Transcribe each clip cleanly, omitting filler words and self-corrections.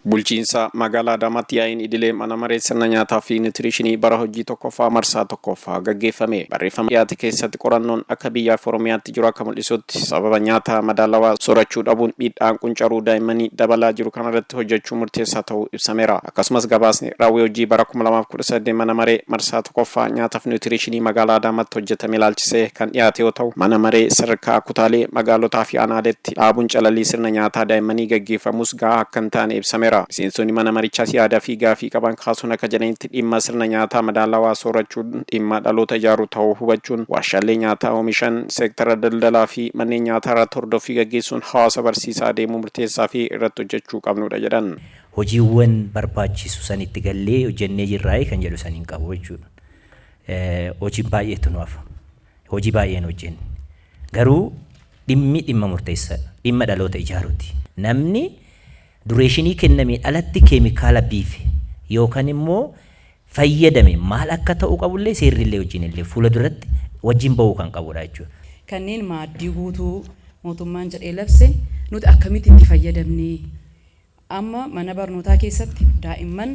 Bulchiinsa magaalaa Adaamaatti yaa'iin idilee mana maree sirna nyaataa fi niwutirishinii bara hojii tokkoffaa marsaa tokkoffaa gaggeeffame. Barreeffama dhiyaate keessatti qorannoon akka biyyaaf Oromiyaatti jiru akka mul'isutti sababa nyaata madaalawaa soorachuu dhabuun miidhaan quncaruu daa'immanii dabalaa jiru kanarratti hojjechuu murteessaa ta'uu ibsameera. Akkasumas gabaasni raawwii hojii bara 2018 mana maree marsaa tokkoffaa nyaataa fi niwutirishinii magaalaa Adaamaatti hojjetame ilaalchisee kan dhiyaate yoo ta'u, mana maree sadarkaa kutaalee magaalotaa fi aanaaleetti dhaabuun calalii sirna nyaataa daa'immanii gaggeeffamus gahaa akka hin taane ibsameera. Miseensonni mana marichaas yaada fi gaafii qaban kaasuun akka jedhanitti dhimma sirna nyaataa madaalawaa soorachuun dhimma dhaloota ijaaruu ta'uu hubachuun waarshaalee nyaataa oomishan seektara daldalaa fi manneen nyaataa irratti hordoffii gaggeessuun hawaasa barsiisaa deemuu murteessaa fi irratti hojjechuu qabnudha jedhan. Hojiiwwan barbaachisu sanitti gallee hojjennee jirraa kan jedhu saniin qabu jechuudha. Hojii baay'eetu nu hafa. Hojii baay'een hojjenne. Garuu dhimma murteessaadha. Dhimma dhaloota ijaaruuti. Namni dureeshinii kennameen alatti keemikaala biife yookaan immoo fayyadame maal akka ta'u qabullee seerrillee wajjinillee fuula duratti wajjin bahuu kan qabudha jechuudha. Kanneen maaddii guutuu mootummaan jedhee labse nuti akkamitti itti fayyadamne amma mana barnootaa keessatti daa'imman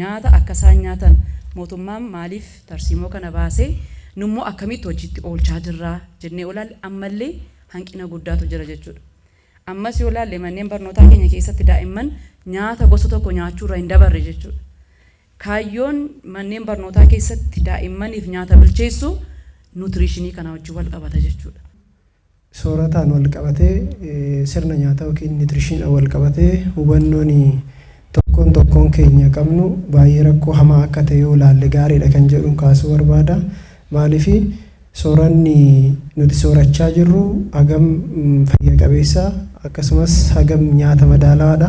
nyaata akka isaan nyaatan mootummaan maaliif tarsiimoo kana baasee nummoo akkamitti hojiitti oolchaa jirraa jennee olaalle ammallee hanqina guddaatu jira jechuudha. Ammas yoo ilaalle manneen barnootaa keenya keessatti daa'imman nyaata gosa tokko nyaachuurra hin dabarre jechuudha. Kaayyoon manneen barnootaa keessatti daa'immaniif nyaata bilcheessu nuutirishinii kana wajjin wal qabata jechuudha. Soorataan wal qabatee sirna nyaataa yookiin nuutirishinii wal qabatee hubannoon tokkoon keenya qabnu baay'ee rakkoo hamaa akka ta'e yoo ilaalle gaariidha kan jedhuun kaasuu barbaada. Maaliif sooranni nuti soorachaa jirru hagam fayya qabeessa akkasumas hagam nyaata madaalawaadha,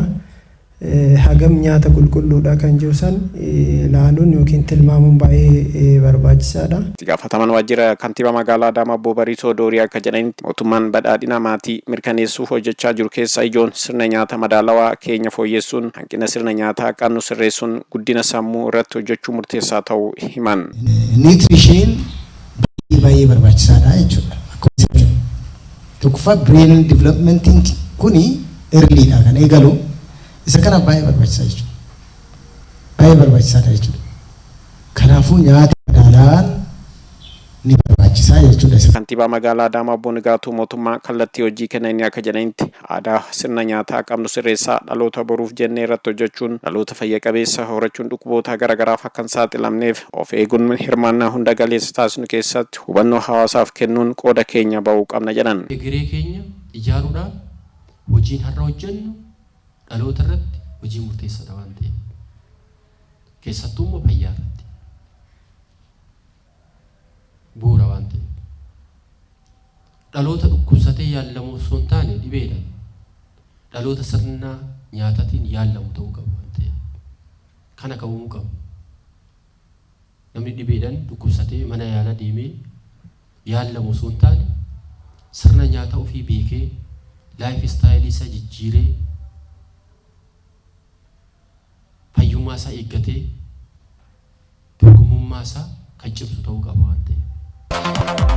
hagam nyaata qulqulluudha kan jiru san ilaaluun yookiin tilmaamuun baay'ee barbaachisaadha. Itti gaafatamaan waajjira kantiibaa magaalaa Adaamaa Obbo Bariisoo Doorii akka jedhanitti mootummaan badhaadhina maatii mirkaneessuuf hojjechaa jiru keessaa ijoon sirna nyaata madaalawaa keenya fooyyessuun hanqina sirna nyaataa qabnu sirreessuun guddina sammuu irratti hojjechuu murteessaa ta'uu himan. Nutrition baay'ee barbaachisaadha jechuudha. Tokkoffaa brain developmenting kuni earlyidha kan eegalu isa kana baay'ee barbaachisaa jechuudha. Baay'ee barbaachisaadha jechuudha. Kanaafuu nyaata madaalawaan ni barbaachisaa jechuudha. Kantiibaa magaalaa Adaamaa Obbo Nigaatuu mootummaa kallattii hojii kennanii akka jedhanitti aadaa sirna nyaataa qabnu sirreessaa dhaloota boruuf jennee irratti hojjechuun dhaloota fayya qabeessa horachuun dhukkuboota garaagaraaf akka hin saaxilamneef of eeguun hirmaannaa hunda galeessa taasisnu keessatti hubannoo hawaasaaf kennuun qooda keenya bahuu qabna jedhan. Egeree keenya ijaaruudhaaf hojiin har'a hojjennu dhaloota irratti hojii murteessaadha waan ta'eef keessattuu immoo fayyaa irratti bu'uura waan ta'eef dhaloota dhukkubsatee yaallamu osoo hin taane dhibeedhaan dhaloota sirna nyaataatiin yaallamu ta'uu qabu waan ta'eef kana qabuu qabu. Namni dhibeedhaan dhukkubsatee mana yaalaa deemee yaallamu osoo hin taane sirna nyaataa ofii beekee laayif istaayilii isaa jijjiiree fayyummaa isaa eeggatee dorgomummaa isaa kan cimsu ta'uu qaba waan ta'eef.